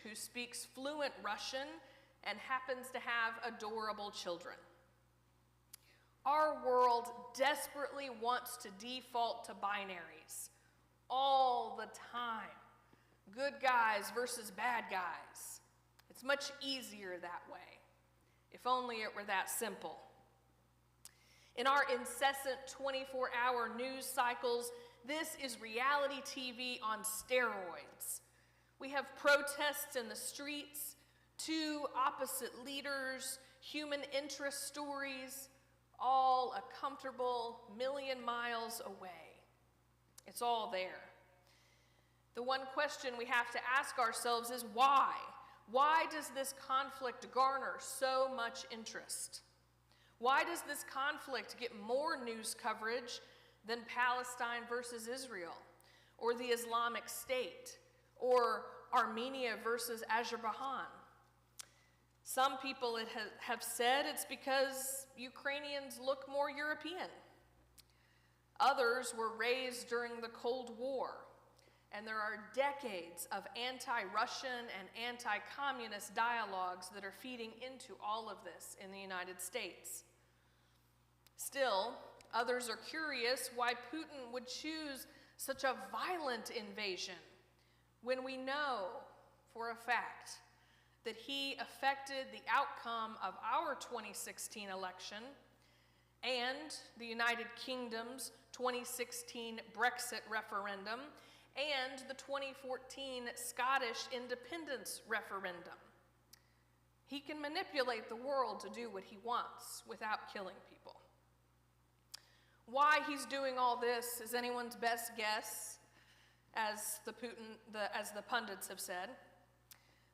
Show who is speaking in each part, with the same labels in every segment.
Speaker 1: who speaks fluent Russian and happens to have adorable children. Our world desperately wants to default to binaries all the time. Good guys versus bad guys. It's much easier that way. If only it were that simple. In our incessant 24-hour news cycles, this is reality TV on steroids. We have protests in the streets, two opposite leaders, human interest stories, all a comfortable million miles away. It's all there. The one question we have to ask ourselves is why? Why does this conflict garner so much interest? Why does this conflict get more news coverage than Palestine versus Israel, or the Islamic State, or Armenia versus Azerbaijan? Some people have said it's because Ukrainians look more European. Others were raised during the Cold War, and there are decades of anti-Russian and anti-communist dialogues that are feeding into all of this in the United States. Still, others are curious why Putin would choose such a violent invasion when we know for a fact that he affected the outcome of our 2016 election and the United Kingdom's 2016 Brexit referendum and the 2014 Scottish independence referendum. He can manipulate the world to do what he wants without killing people. Why he's doing all this is anyone's best guess, as the pundits have said.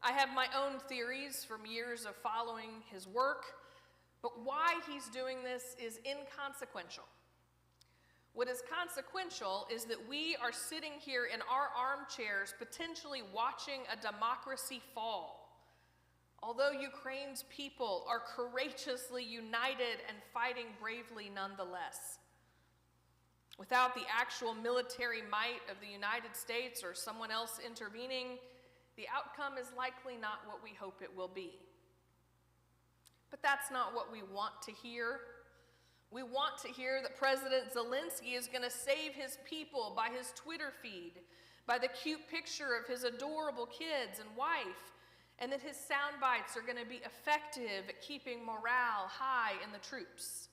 Speaker 1: I have my own theories from years of following his work, but why he's doing this is inconsequential. What is consequential is that we are sitting here in our armchairs potentially watching a democracy fall. Although Ukraine's people are courageously united and fighting bravely nonetheless. Without the actual military might of the United States or someone else intervening, the outcome is likely not what we hope it will be. But that's not what we want to hear. We want to hear that President Zelensky is going to save his people by his Twitter feed, by the cute picture of his adorable kids and wife, and that his sound bites are going to be effective at keeping morale high in the troops.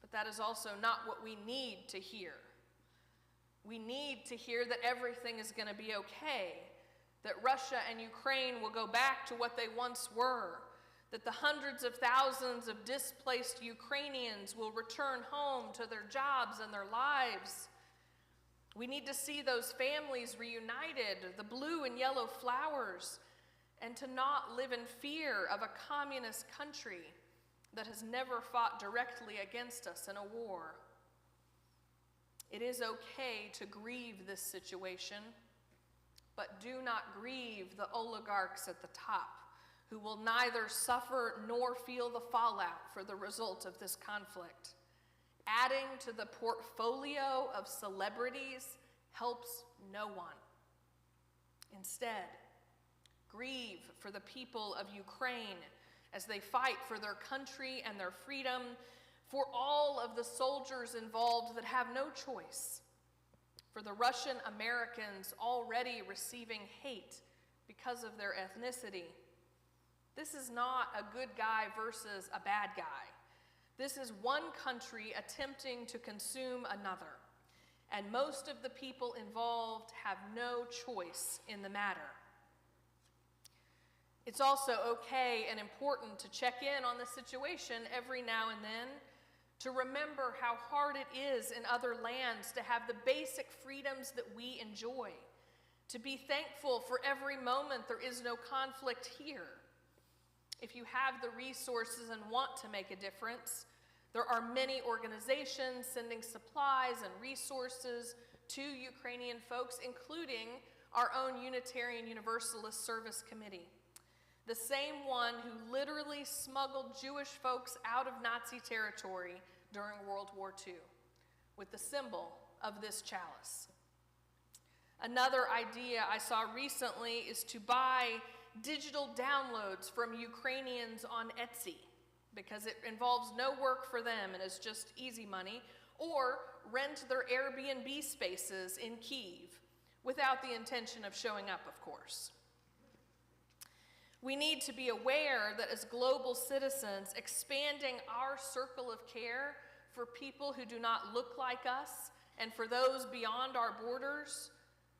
Speaker 1: But that is also not what we need to hear. We need to hear that everything is going to be okay, that Russia and Ukraine will go back to what they once were, that the hundreds of thousands of displaced Ukrainians will return home to their jobs and their lives. We need to see those families reunited, the blue and yellow flowers, and to not live in fear of a communist country that has never fought directly against us in a war. It is okay to grieve this situation, but do not grieve the oligarchs at the top, who will neither suffer nor feel the fallout for the result of this conflict. Adding to the portfolio of celebrities helps no one. Instead, grieve for the people of Ukraine as they fight for their country and their freedom, for all of the soldiers involved that have no choice, for the Russian Americans already receiving hate because of their ethnicity. This is not a good guy versus a bad guy. This is one country attempting to consume another, and most of the people involved have no choice in the matter. It's also okay and important to check in on the situation every now and then, to remember how hard it is in other lands to have the basic freedoms that we enjoy, to be thankful for every moment there is no conflict here. If you have the resources and want to make a difference, there are many organizations sending supplies and resources to Ukrainian folks, including our own Unitarian Universalist Service Committee, the same one who literally smuggled Jewish folks out of Nazi territory during World War II, with the symbol of this chalice. Another idea I saw recently is to buy digital downloads from Ukrainians on Etsy, because it involves no work for them and is just easy money, or rent their Airbnb spaces in Kyiv, without the intention of showing up, of course. We need to be aware that as global citizens, expanding our circle of care for people who do not look like us and for those beyond our borders,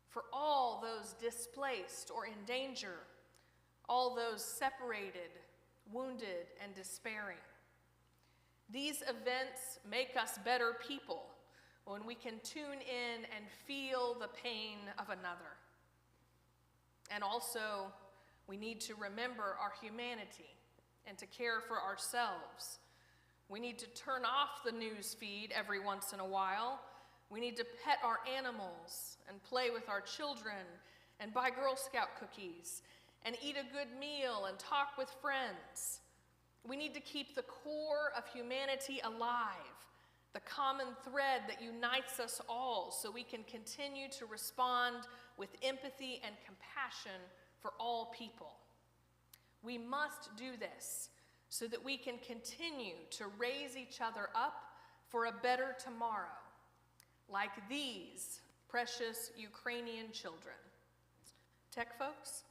Speaker 1: for all those displaced or in danger, all those separated, wounded, and despairing. These events make us better people when we can tune in and feel the pain of another. And also, we need to remember our humanity and to care for ourselves. We need to turn off the news feed every once in a while. We need to pet our animals and play with our children and buy Girl Scout cookies and eat a good meal and talk with friends. We need to keep the core of humanity alive, the common thread that unites us all, so we can continue to respond with empathy and compassion for all people. We must do this so that we can continue to raise each other up for a better tomorrow, like these precious Ukrainian children. Tech folks?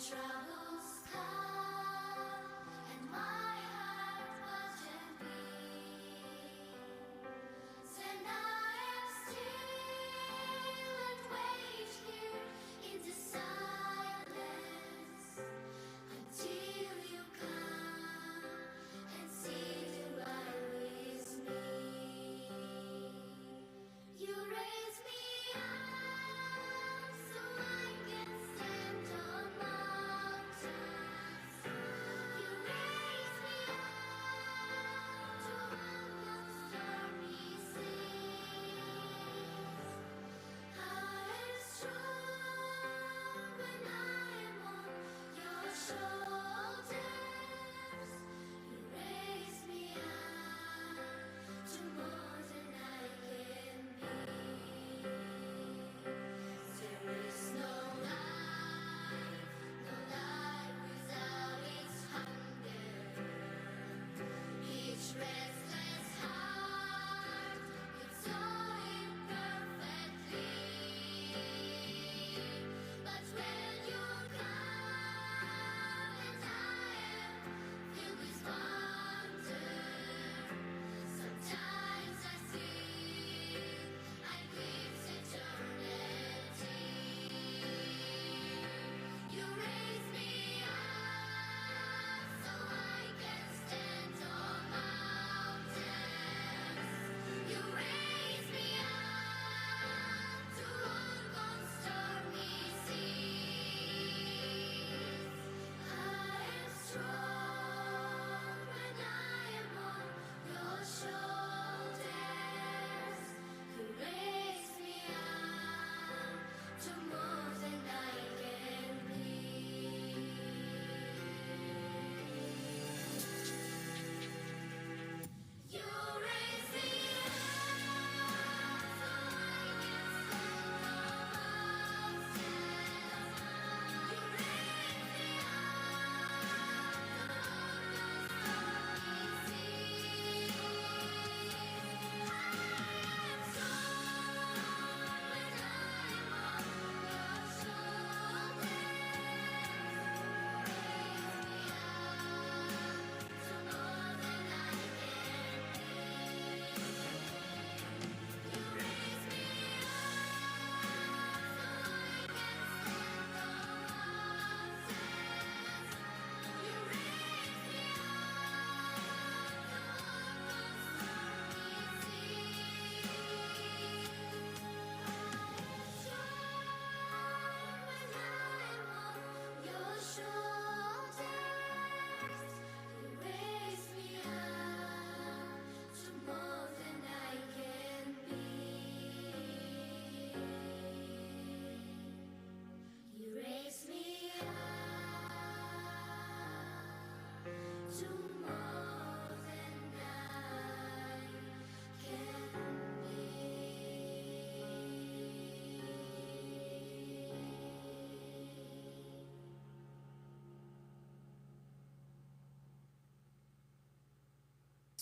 Speaker 2: Troubles come and my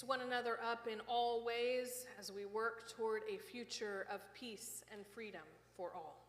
Speaker 1: one another up in all ways as we work toward a future of peace and freedom for all.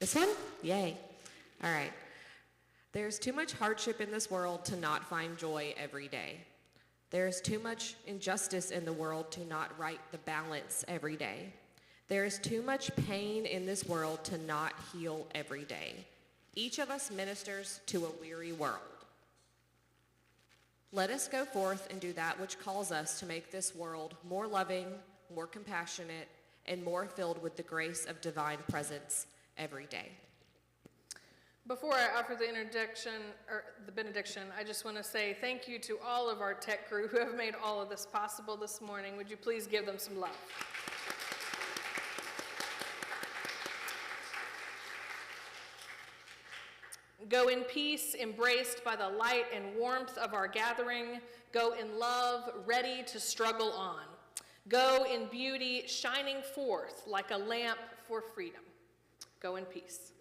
Speaker 2: This one? Yay. All right. There's too much hardship in this world to not find joy every day. There is too much injustice in the world to not right the balance every day. There is too much pain in this world to not heal every day. Each of us ministers to a weary world. Let us go forth and do that which calls us to make this world more loving, more compassionate, and more filled with the grace of divine presence every day.
Speaker 1: Before I offer the benediction, I just want to say thank you to all of our tech crew who have made all of this possible this morning. Would you please give them some love? Go in peace, embraced by the light and warmth of our gathering. Go in love, ready to struggle on. Go in beauty, shining forth like a lamp for freedom. Go in peace.